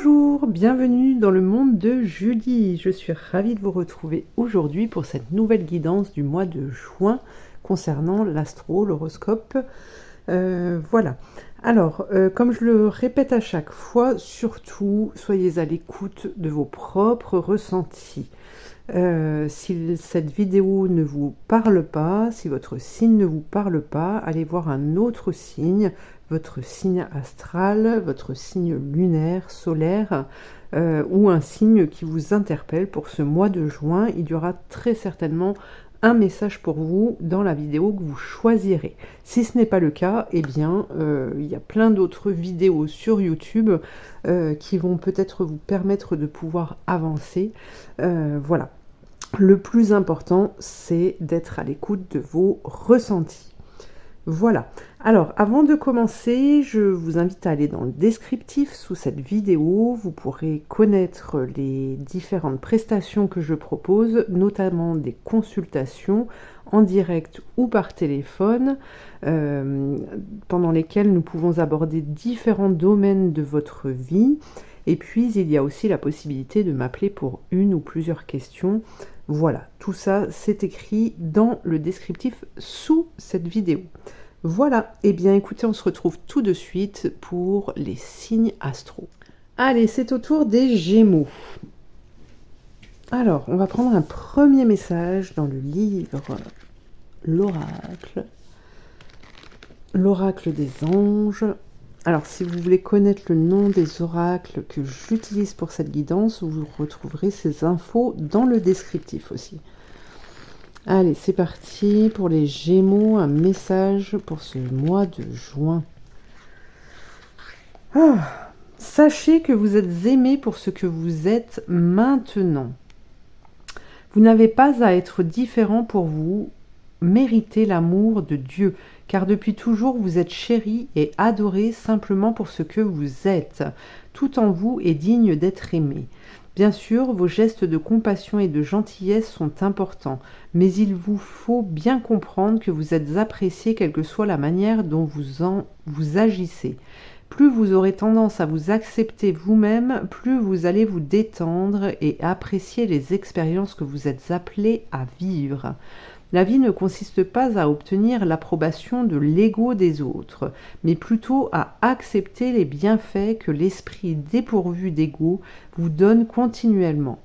Bonjour, bienvenue dans le monde de Julie. Je suis ravie de vous retrouver aujourd'hui pour cette nouvelle guidance du mois de juin concernant l'astro, l'horoscope. Voilà. Alors, comme je le répète à chaque fois, surtout, soyez à l'écoute de vos propres ressentis. Si cette vidéo ne vous parle pas, si votre signe ne vous parle pas, allez voir un autre signe, votre signe astral, votre signe lunaire, solaire, ou un signe qui vous interpelle pour ce mois de juin. Il y aura très certainement un message pour vous dans la vidéo que vous choisirez. Si ce n'est pas le cas, eh bien, il y a plein d'autres vidéos sur YouTube qui vont peut-être vous permettre de pouvoir avancer. Voilà. Le plus important, c'est d'être à l'écoute de vos ressentis. Voilà. Alors, avant de commencer, je vous invite à aller dans le descriptif sous cette vidéo. Vous pourrez connaître les différentes prestations que je propose, notamment des consultations en direct ou par téléphone, pendant lesquelles nous pouvons aborder différents domaines de votre vie. Et puis, il y a aussi la possibilité de m'appeler pour une ou plusieurs questions. Voilà, tout ça, c'est écrit dans le descriptif sous cette vidéo. Voilà, et bien écoutez, on se retrouve tout de suite pour les signes astro. Allez, c'est au tour des Gémeaux. Alors, on va prendre un premier message dans le livre L'Oracle. L'Oracle des anges. Alors, si vous voulez connaître le nom des oracles que j'utilise pour cette guidance, vous retrouverez ces infos dans le descriptif aussi. Allez, c'est parti pour les Gémeaux, un message pour ce mois de juin. Sachez que vous êtes aimé pour ce que vous êtes maintenant. Vous n'avez pas à être différent pour vous méritez l'amour de Dieu, car depuis toujours vous êtes chéri et adoré simplement pour ce que vous êtes. Tout en vous est digne d'être aimé. Bien sûr, vos gestes de compassion et de gentillesse sont importants, mais il vous faut bien comprendre que vous êtes apprécié quelle que soit la manière dont vous agissez. Plus vous aurez tendance à vous accepter vous-même, plus vous allez vous détendre et apprécier les expériences que vous êtes appelés à vivre. La vie ne consiste pas à obtenir l'approbation de l'ego des autres, mais plutôt à accepter les bienfaits que l'esprit dépourvu d'ego vous donne continuellement.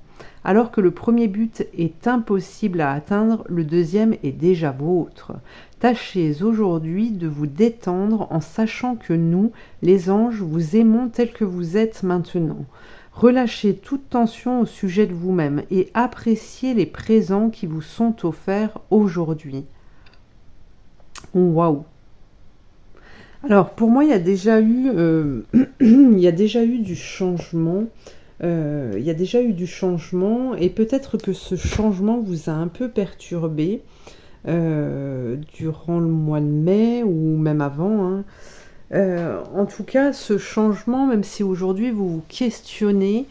Alors que le premier but est impossible à atteindre, le deuxième est déjà vôtre. Tâchez aujourd'hui de vous détendre en sachant que nous, les anges, vous aimons tel que vous êtes maintenant. Relâchez toute tension au sujet de vous-même et appréciez les présents qui vous sont offerts aujourd'hui. Waouh! Alors, pour moi, il y a déjà eu, du changement. Il y a déjà eu du changement et peut-être que ce changement vous a un peu perturbé durant le mois de mai ou même avant, hein. En tout cas, ce changement, même si aujourd'hui vous vous questionnez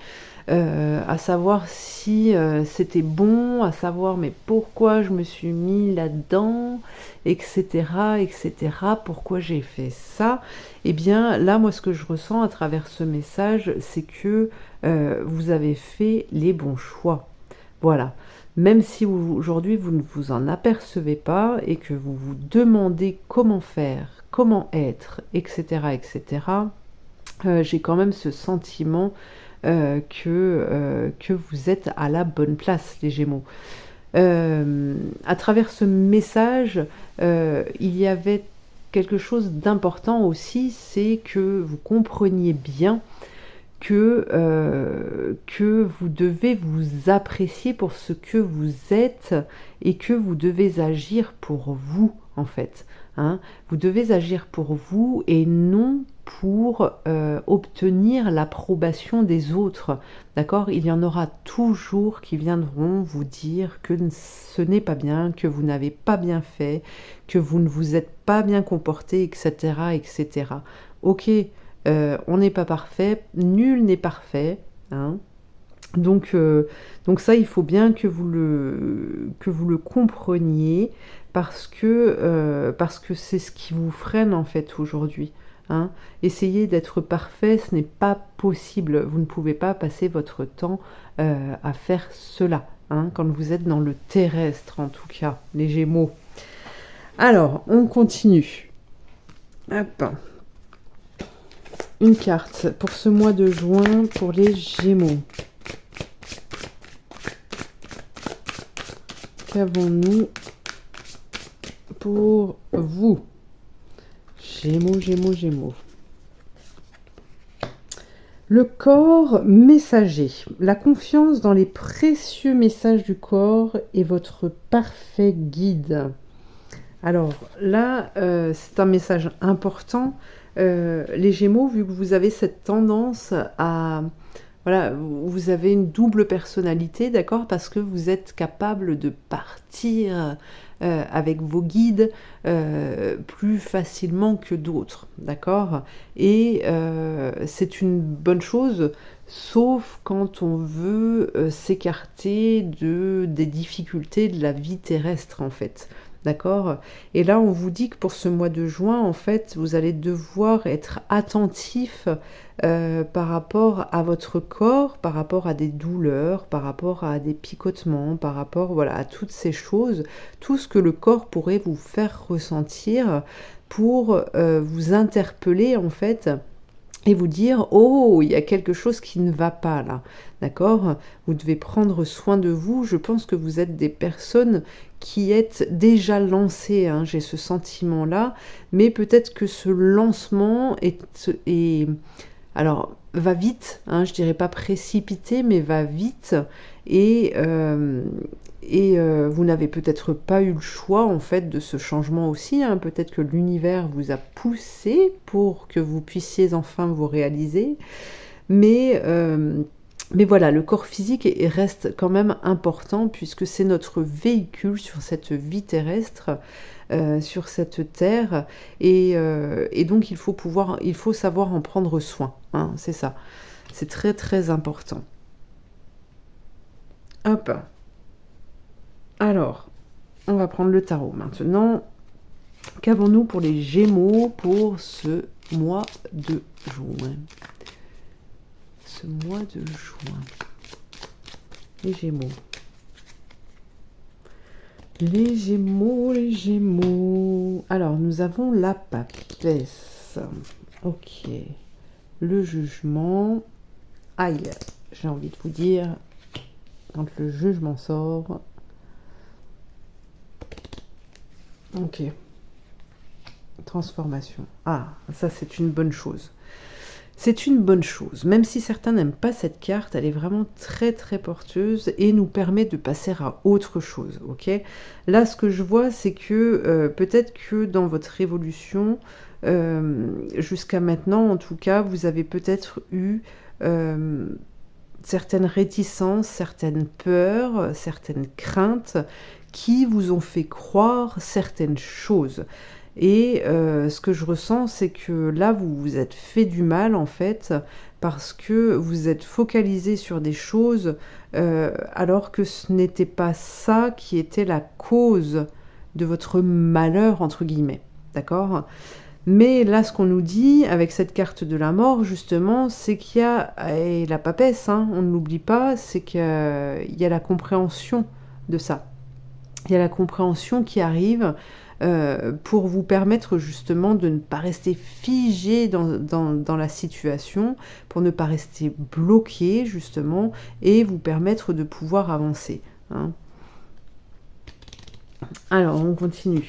à savoir si c'était bon, à savoir mais pourquoi je me suis mis là-dedans, etc., pourquoi j'ai fait ça, eh bien là, moi, ce que je ressens à travers ce message, c'est que vous avez fait les bons choix. Voilà. Même si aujourd'hui vous ne vous en apercevez pas et que vous vous demandez comment faire, comment être, etc., j'ai quand même ce sentiment que vous êtes à la bonne place, les Gémeaux. À travers ce message, il y avait quelque chose d'important aussi, c'est que vous compreniez bien que vous devez vous apprécier pour ce que vous êtes et que vous devez agir pour vous, en fait. Hein. Vous devez agir pour vous et non pour obtenir l'approbation des autres. D'accord? Il y en aura toujours qui viendront vous dire que ce n'est pas bien, que vous n'avez pas bien fait, que vous ne vous êtes pas bien comporté, etc. Ok, on n'est pas parfait, nul n'est parfait, hein. Donc ça, il faut bien que vous le compreniez parce que c'est ce qui vous freine en fait aujourd'hui. hein. Essayez d'être parfait, ce n'est pas possible. Vous ne pouvez pas passer votre temps à faire cela, hein, quand vous êtes dans le terrestre, en tout cas, les Gémeaux. Alors, on continue. Hop. Une carte pour ce mois de juin pour les Gémeaux. Qu'avons-nous pour vous? Gémeaux, Gémeaux, Gémeaux. Le corps messager. La confiance dans les précieux messages du corps est votre parfait guide. Alors là, c'est un message important. Les Gémeaux, vu que vous avez cette tendance à... Voilà, vous avez une double personnalité, d'accord? Parce que vous êtes capable de partir avec vos guides plus facilement que d'autres, d'accord? Et c'est une bonne chose, sauf quand on veut s'écarter des difficultés de la vie terrestre, en fait. D'accord? Et là, on vous dit que pour ce mois de juin, en fait, vous allez devoir être attentif par rapport à votre corps, par rapport à des douleurs, par rapport à des picotements, par rapport, voilà, à toutes ces choses, tout ce que le corps pourrait vous faire ressentir pour vous interpeller, en fait, et vous dire « Oh, il y a quelque chose qui ne va pas là ». D'accord? Vous devez prendre soin de vous. Je pense que vous êtes des personnes qui êtes déjà lancées, hein, j'ai ce sentiment-là. Mais peut-être que ce lancement alors, va vite, hein, je dirais pas précipité, mais va vite. Et vous n'avez peut-être pas eu le choix, en fait, de ce changement aussi, hein. Peut-être que l'univers vous a poussé pour que vous puissiez enfin vous réaliser. Mais voilà, le corps physique reste quand même important puisque c'est notre véhicule sur cette vie terrestre, sur cette terre. Et donc, il faut savoir en prendre soin, hein, c'est ça. C'est très, très important. Hop. Alors, on va prendre le tarot maintenant. Qu'avons-nous pour les Gémeaux pour ce mois de juin? Ce mois de juin. Les Gémeaux. Les Gémeaux, les Gémeaux. Alors, nous avons la papesse. Ok. Le jugement. Aïe, j'ai envie de vous dire, quand le jugement sort... Ok. Transformation. Ah, ça c'est une bonne chose. C'est une bonne chose. Même si certains n'aiment pas cette carte, elle est vraiment très très porteuse et nous permet de passer à autre chose. Ok. Là, ce que je vois, c'est que peut-être que dans votre évolution, jusqu'à maintenant, en tout cas, vous avez peut-être eu certaines réticences, certaines peurs, certaines craintes qui vous ont fait croire certaines choses. Et ce que je ressens, c'est que là, vous vous êtes fait du mal, en fait, parce que vous êtes focalisé sur des choses, alors que ce n'était pas ça qui était la cause de votre malheur, entre guillemets. D'accord? Mais là, ce qu'on nous dit, avec cette carte de la mort, justement, c'est qu'il y a, et la papesse, hein, on ne l'oublie pas, c'est qu'il y a la compréhension de ça. Il y a la compréhension qui arrive pour vous permettre justement de ne pas rester figé dans la situation, pour ne pas rester bloqué justement, et vous permettre de pouvoir avancer, hein. Alors, on continue.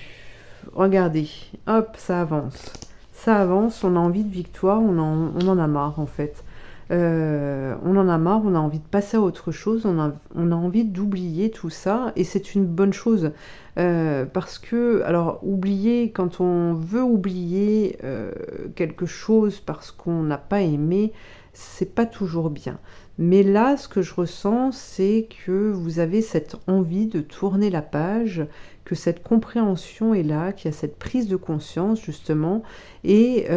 Regardez, hop, ça avance. Ça avance, on a envie de victoire, on en a marre en fait. On en a marre, on a envie de passer à autre chose, on a envie d'oublier tout ça, et c'est une bonne chose. Parce que, alors, oublier, quand on veut oublier quelque chose parce qu'on n'a pas aimé, c'est pas toujours bien. Mais là, ce que je ressens, c'est que vous avez cette envie de tourner la page, que cette compréhension est là, qu'il y a cette prise de conscience, justement, et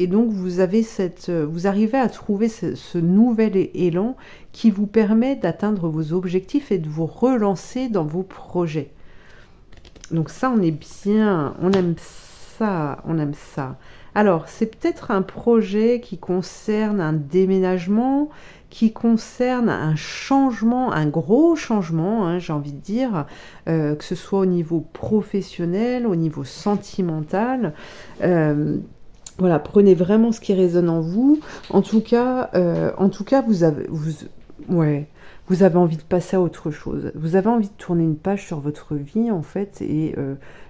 donc vous arrivez à trouver ce nouvel élan qui vous permet d'atteindre vos objectifs et de vous relancer dans vos projets. Donc ça, on est bien, on aime ça, on aime ça. Alors, c'est peut-être un projet qui concerne un déménagement, qui concerne un changement, un gros changement, hein, j'ai envie de dire, que ce soit au niveau professionnel, au niveau sentimental. Voilà, prenez vraiment ce qui résonne en vous. En tout cas, ouais, vous avez envie de passer à autre chose. Vous avez envie de tourner une page sur votre vie, en fait. Et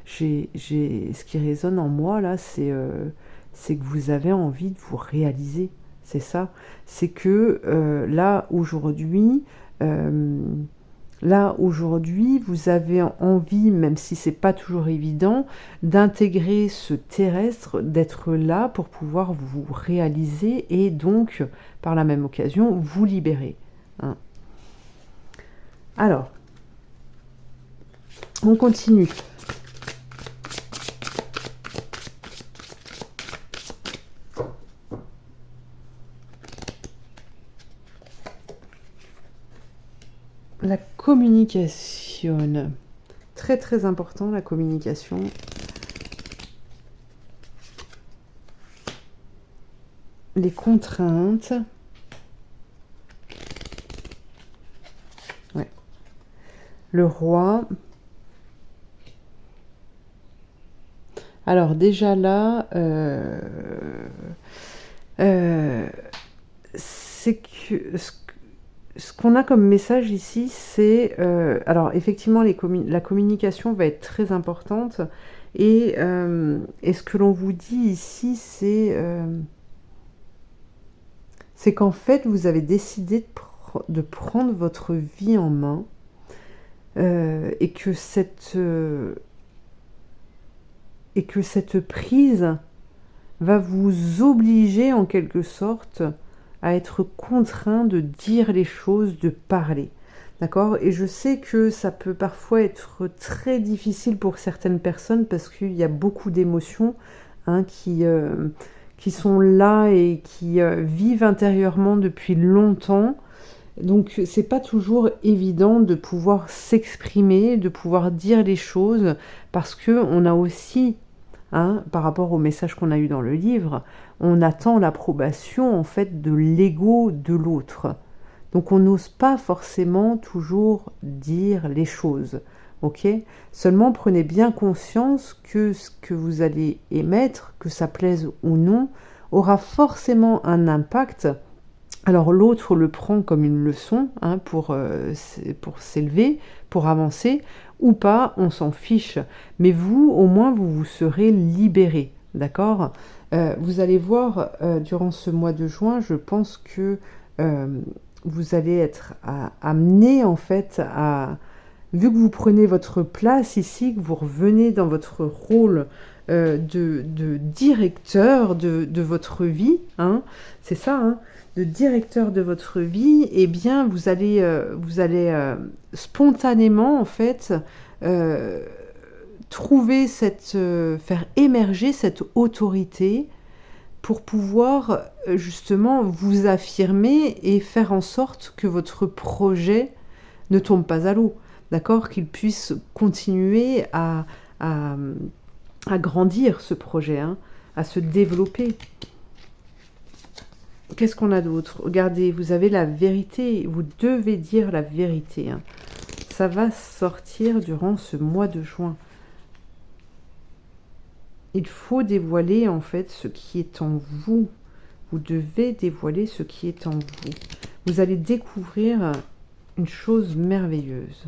ce qui résonne en moi, là, c'est que vous avez envie de vous réaliser. C'est ça. C'est que là, aujourd'hui, vous avez envie, même si c'est pas toujours évident, d'intégrer ce terrestre, d'être là pour pouvoir vous réaliser et donc, par la même occasion, vous libérer. Hein. Alors, on continue. La communication. Très très important, la communication. Les contraintes. Ouais. Le roi. Alors déjà là, c'est que ce qu'on a comme message ici, c'est... alors effectivement, la communication va être très importante. Et ce que l'on vous dit ici, c'est qu'en fait, vous avez décidé de prendre votre vie en main. Et que cette prise va vous obliger en quelque sorte à être contraint de dire les choses, de parler. D'accord? Et je sais que ça peut parfois être très difficile pour certaines personnes parce qu'il y a beaucoup d'émotions, hein, qui sont là et qui vivent intérieurement depuis longtemps. Donc c'est pas toujours évident de pouvoir s'exprimer, de pouvoir dire les choses, parce que on a aussi, hein, par rapport au message qu'on a eu dans le livre, on attend l'approbation en fait de l'ego de l'autre. Donc on n'ose pas forcément toujours dire les choses, ok? Seulement prenez bien conscience que ce que vous allez émettre, que ça plaise ou non, aura forcément un impact. Alors l'autre le prend comme une leçon, hein, pour s'élever, pour avancer, ou pas, on s'en fiche. Mais vous, au moins, vous vous serez libéré, d'accord? Vous allez voir, durant ce mois de juin, je pense que vous allez être amené, en fait, vu que vous prenez votre place ici, que vous revenez dans votre rôle de directeur de votre vie, hein, c'est ça, hein, de directeur de votre vie, eh bien, vous allez spontanément, en fait, faire émerger cette autorité pour pouvoir justement vous affirmer et faire en sorte que votre projet ne tombe pas à l'eau, d'accord? Qu'il puisse continuer à grandir, ce projet, hein, à se développer. Qu'est-ce qu'on a d'autre? Regardez, vous avez la vérité, vous devez dire la vérité, hein. Ça va sortir durant ce mois de juin. Il faut dévoiler en fait ce qui est en vous. Vous devez dévoiler ce qui est en vous. Vous allez découvrir une chose merveilleuse.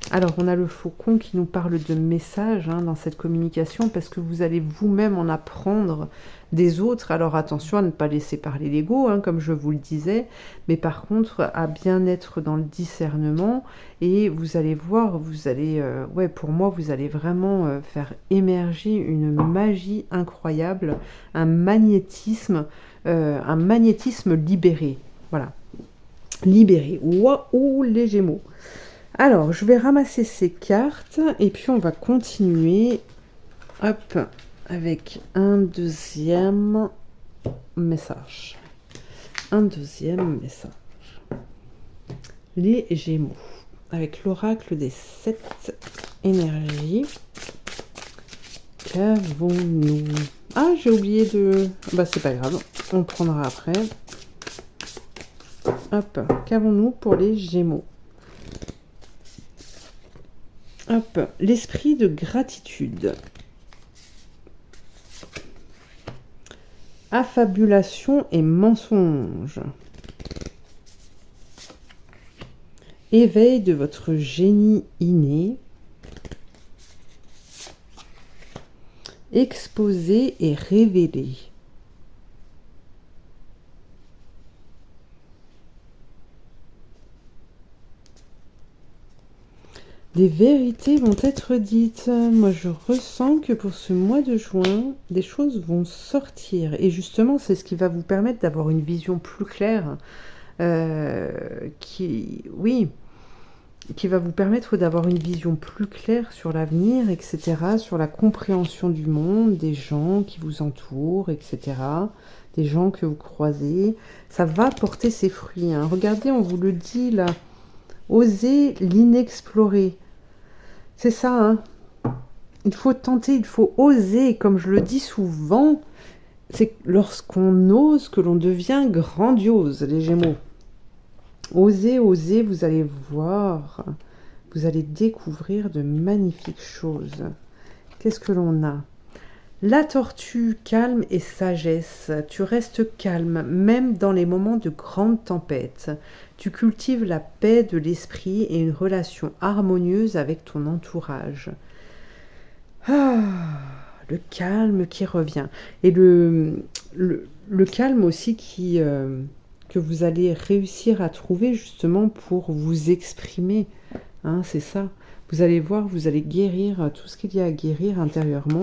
Alors, on a le faucon qui nous parle de messages, hein, dans cette communication, parce que vous allez vous-même en apprendre des autres. Alors, attention à ne pas laisser parler l'ego, hein, comme je vous le disais, mais par contre, à bien être dans le discernement. Et vous allez voir, ouais, pour moi, vous allez vraiment faire émerger une magie incroyable, un magnétisme libéré. Voilà, libéré. Waouh, les Gémeaux. Alors, je vais ramasser ces cartes et puis on va continuer, hop, avec un deuxième message. Un deuxième message. Les Gémeaux. avec l'oracle des 7 énergies. Qu'avons-nous? Ah, j'ai oublié de... Bah, c'est pas grave, on prendra après. Hop, qu'avons-nous pour les Gémeaux? Hop, l'esprit de gratitude. Affabulation et mensonge. Éveil de votre génie inné. Exposer et révéler. Des vérités vont être dites. Moi, je ressens que pour ce mois de juin, des choses vont sortir. Et justement, c'est ce qui va vous permettre d'avoir une vision plus claire. Qui va vous permettre d'avoir une vision plus claire sur l'avenir, etc., sur la compréhension du monde, des gens qui vous entourent, etc., des gens que vous croisez. Ça va porter ses fruits, hein. Regardez, on vous le dit là, osez l'inexploré. C'est ça, hein. Il faut tenter, il faut oser, comme je le dis souvent, c'est lorsqu'on ose que l'on devient grandiose, les Gémeaux. Osez, osez, vous allez voir, vous allez découvrir de magnifiques choses. Qu'est-ce que l'on a? La tortue, calme et sagesse. Tu restes calme, même dans les moments de grande tempête. Tu cultives la paix de l'esprit et une relation harmonieuse avec ton entourage. Ah, le calme qui revient. Et le calme aussi qui... que vous allez réussir à trouver justement pour vous exprimer. Hein, c'est ça. Vous allez voir, vous allez guérir tout ce qu'il y a à guérir intérieurement.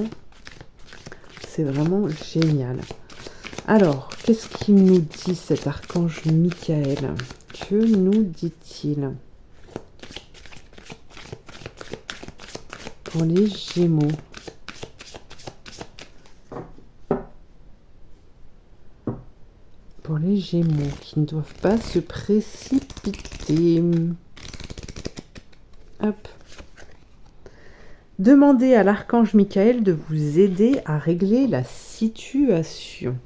C'est vraiment génial. Alors, qu'est-ce qu'il nous dit cet archange Michael? Que nous dit-il pour les Gémeaux? Pour les Gémeaux qui ne doivent pas se précipiter. Hop. Demandez à l'archange Michael de vous aider à régler la situation.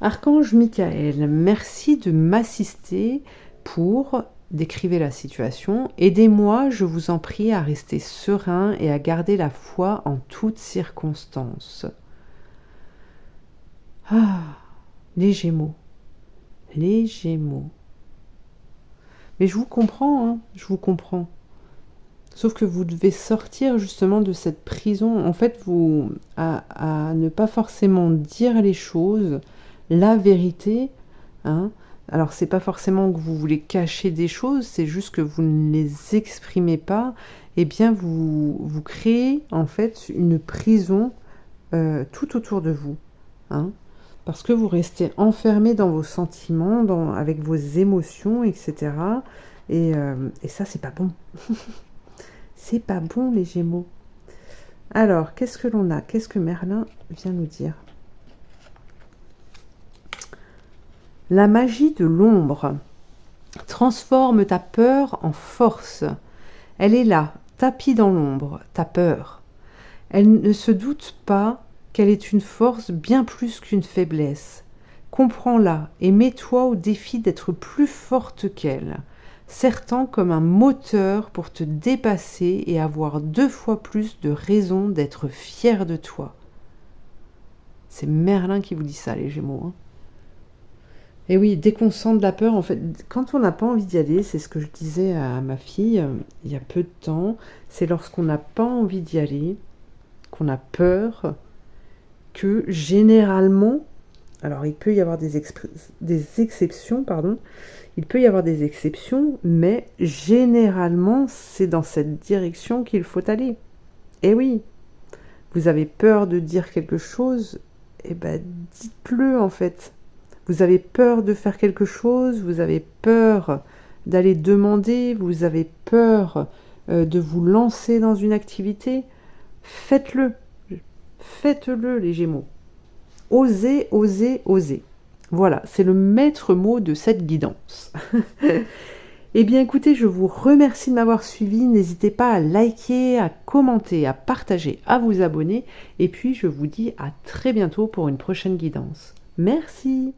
Archange Michael, merci de m'assister pour décrire la situation. Aidez-moi, je vous en prie, à rester serein et à garder la foi en toutes circonstances. Ah, les Gémeaux. Les Gémeaux. Mais je vous comprends, hein, je vous comprends. Sauf que vous devez sortir justement de cette prison. En fait, vous à ne pas forcément dire les choses, la vérité. Hein. Alors, c'est pas forcément que vous voulez cacher des choses, c'est juste que vous ne les exprimez pas. Eh bien, vous créez en fait une prison tout autour de vous. Hein. Parce que vous restez enfermé dans vos sentiments, avec vos émotions, etc. Et ça, c'est pas bon. C'est pas bon, les Gémeaux. Alors, qu'est-ce que l'on a? Qu'est-ce que Merlin vient nous dire? La magie de l'ombre. Transforme ta peur en force. Elle est là, tapie dans l'ombre, ta peur. Elle ne se doute pas qu'elle est une force bien plus qu'une faiblesse. Comprends-la et mets-toi au défi d'être plus forte qu'elle, sertant comme un moteur pour te dépasser et avoir 2 fois plus de raisons d'être fier de toi. C'est Merlin qui vous dit ça, les Gémeaux. Hein. Et oui, dès qu'on sent de la peur, en fait, quand on n'a pas envie d'y aller, c'est ce que je disais à ma fille il y a peu de temps, c'est lorsqu'on n'a pas envie d'y aller, qu'on a peur, que généralement, alors il peut y avoir des exceptions, pardon, il peut y avoir des exceptions, mais généralement, c'est dans cette direction qu'il faut aller. Et oui, vous avez peur de dire quelque chose, eh ben dites-le en fait. Vous avez peur de faire quelque chose, vous avez peur d'aller demander, vous avez peur de vous lancer dans une activité, faites-le. Faites-le, les Gémeaux. Osez, osez, osez. Voilà, c'est le maître mot de cette guidance. Eh bien écoutez, je vous remercie de m'avoir suivi. N'hésitez pas à liker, à commenter, à partager, à vous abonner. Et puis je vous dis à très bientôt pour une prochaine guidance. Merci.